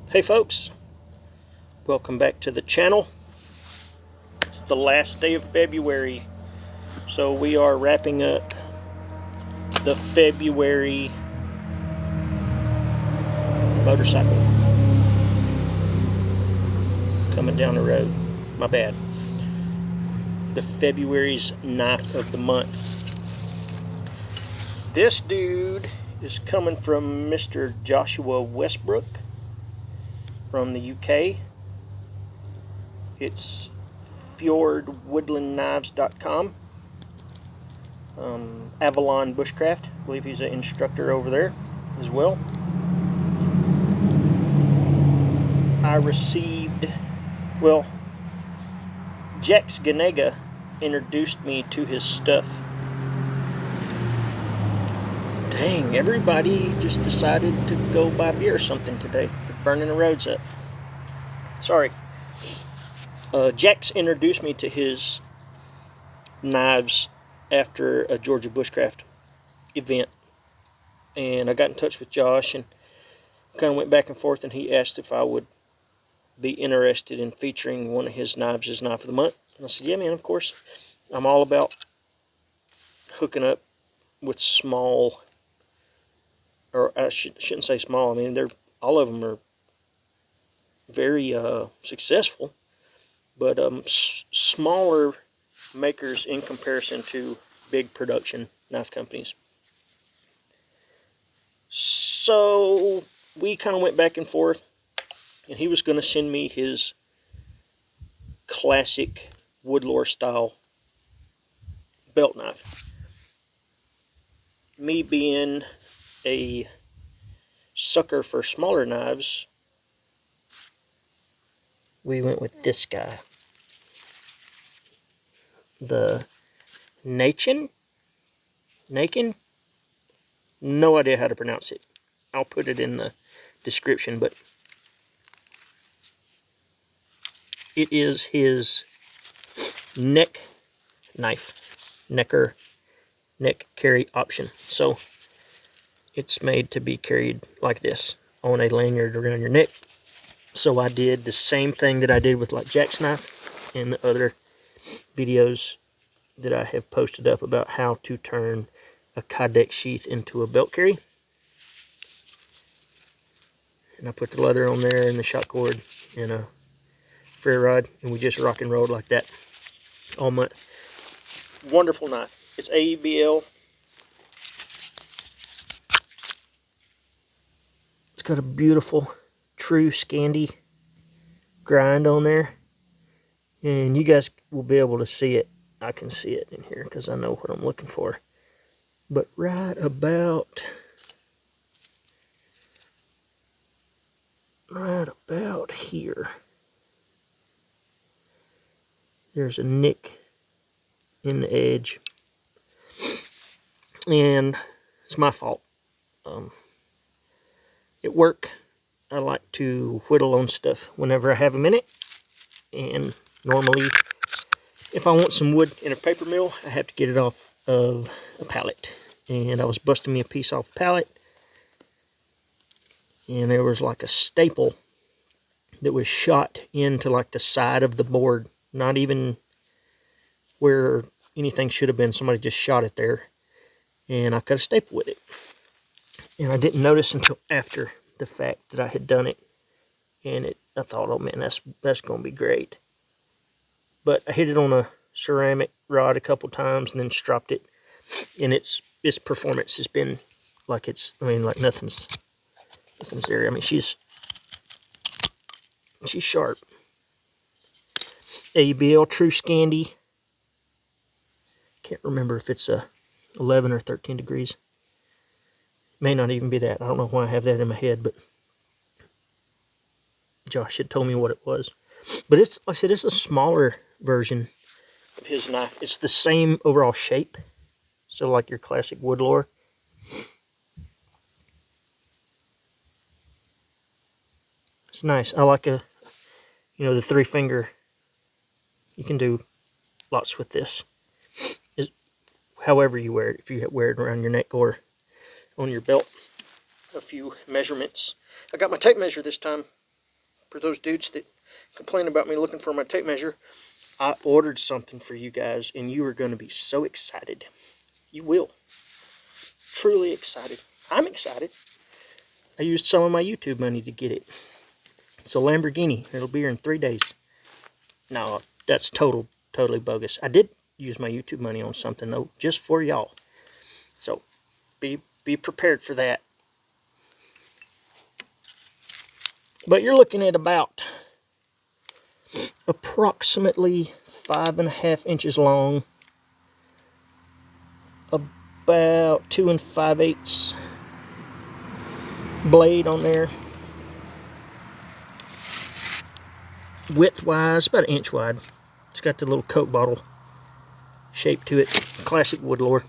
Hey folks, welcome back to the channel. It's the last day of February, so we are wrapping up the February motorcycle coming down the road. My bad. The February's knife of the month. This dude is coming from Mr. Joshua Westbrook from the UK. It's fjordwoodlandknives.com. Avalon Bushcraft. I believe he's an instructor over there as well. I received, well, Jax Ganega introduced me to his stuff. Dang, everybody just decided to go buy beer or something today. They're burning the roads up. Sorry. Jax introduced me to his knives after a Georgia Bushcraft event. And I got in touch with Josh and kind of went back and forth, and he asked if I would be interested in featuring one of his knives as Knife of the Month. And I said, yeah, man, of course. I'm all about hooking up with small, or I shouldn't say small. I mean, all of them are very successful, but smaller makers in comparison to big production knife companies. So we kind of went back and forth, and he was going to send me his classic woodlore style belt knife. Me being a sucker for smaller knives, we went with this guy, the Nächen, no idea how to pronounce it. I'll put it in the description, but it is his neck knife, neck carry option. So it's made to be carried like this on a lanyard around your neck. So I did the same thing that I did with like Jack's knife and the other videos that I have posted up about how to turn a kydex sheath into a belt carry. And I put the leather on there and the shock cord and a ferry rod, and we just rock and rolled like that all month. Wonderful knife. It's AEB-L. It's got a beautiful true scandi grind on there, and you guys will be able to see it. I can see it in here because I know what I'm looking for. But right about here, there's a nick in the edge, and it's my fault. At work, I like to whittle on stuff whenever I have a minute, and normally if I want some wood in a paper mill, I have to get it off of a pallet. And I was busting me a piece off a pallet, and there was like a staple that was shot into like the side of the board, not even where anything should have been. Somebody just shot it there, and I cut a staple with it. And I didn't notice until after the fact that I had done it, and I thought, oh man, that's going to be great. But I hit it on a ceramic rod a couple times and then stropped it, and its performance has been like like nothing's there. I mean, she's sharp. AEB-L true scandi. Can't remember if it's 11 or 13 degrees. May not even be that. I don't know why I have that in my head, but Josh had told me what it was. But it's, like I said, it's a smaller version of his knife. It's the same overall shape. So like your classic woodlore. It's nice. I like the 3-finger. You can do lots with this. However you wear it. If you wear it around your neck or on your belt. A few measurements. I got my tape measure this time. For those dudes that complain about me looking for my tape measure, I ordered something for you guys, and you are going to be so excited. You will. Truly excited. I'm excited. I used some of my YouTube money to get it. It's a Lamborghini. It'll be here in 3 days. No, that's totally bogus. I did use my YouTube money on something, though, just for y'all. So, be prepared for that. But you're looking at about approximately 5.5 inches long, about 2 5/8 blade on there. Width-wise, about 1 inch wide. It's got the little Coke bottle shape to it. Classic woodlore.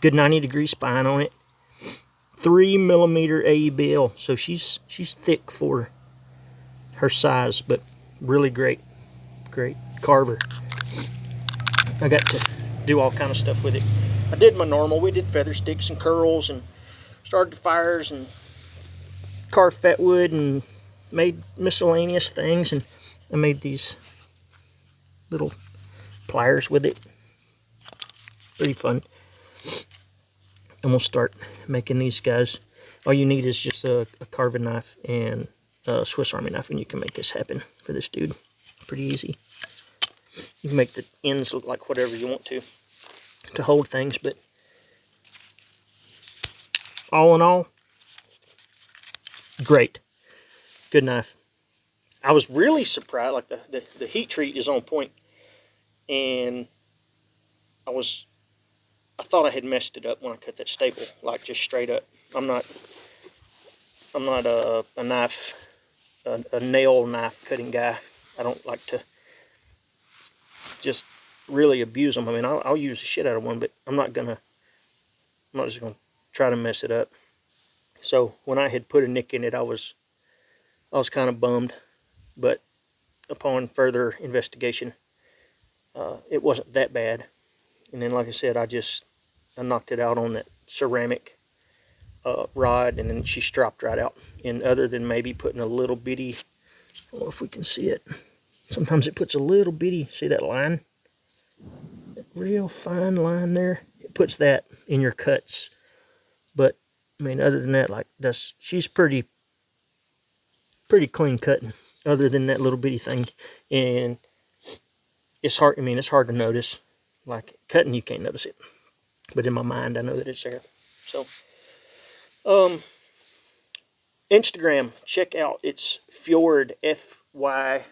Good 90-degree spine on it. 3mm AEB-L. So she's thick for her size, but really great carver. I got to do all kind of stuff with it. I did my normal. We did feather sticks and curls and started the fires and carved fat wood and made miscellaneous things, and I made these little pliers with it. Pretty fun. And we'll start making these guys. All you need is just a carving knife and a Swiss Army knife, and you can make this happen for this dude. Pretty easy. You can make the ends look like whatever you want to hold things, but all in all, great. Good knife. I was really surprised, like the heat treat is on point, and I thought I had messed it up when I cut that staple, like just straight up. I'm not a nail knife cutting guy. I don't like to just really abuse them. I mean, I'll use the shit out of one, but I'm not just gonna try to mess it up. So when I had put a nick in it, I was kind of bummed, but upon further investigation, it wasn't that bad. And then, like I said, I knocked it out on that ceramic rod, and then she stropped right out. And other than maybe putting a little bitty, I don't know if we can see it, sometimes it puts a little bitty, see that line? That real fine line there? It puts that in your cuts. But, I mean, other than that, like, she's pretty clean cutting, other than that little bitty thing. And it's hard, I mean, it's hard to notice. Like, cutting, you can't notice it. But in my mind, I know that it's there. So, Instagram, check out, it's Fyrd, F-Y-R-D,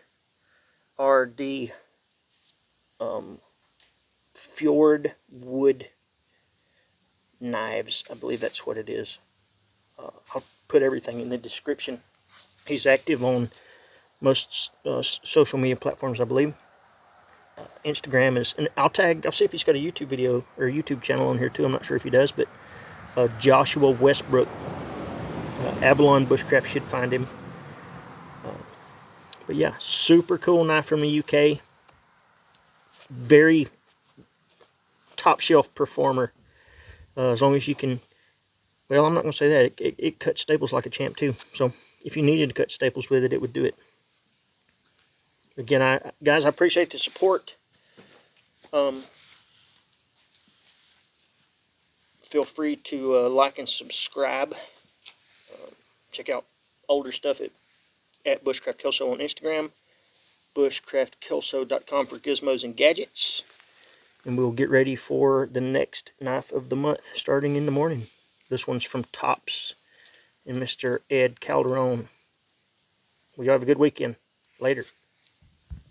Fyrd Wood Knives, I believe that's what it is. I'll put everything in the description. He's active on most social media platforms, I believe. Instagram is, and I'll see if he's got a YouTube video or a YouTube channel on here too. I'm not sure if he does, but Joshua Westbrook, Avalon Bushcraft should find him. But yeah, super cool knife from the UK. Very top shelf performer. As long as you can, well, I'm not going to say that. It cuts staples like a champ too. So if you needed to cut staples with it, it would do it. Again, guys, I appreciate the support. Feel free to like and subscribe. Check out older stuff at Bushcraft Kelso on Instagram. Bushcraftkelso.com for gizmos and gadgets. And we'll get ready for the next knife of the month starting in the morning. This one's from Tops and Mr. Ed Calderon. Well, you have a good weekend. Later.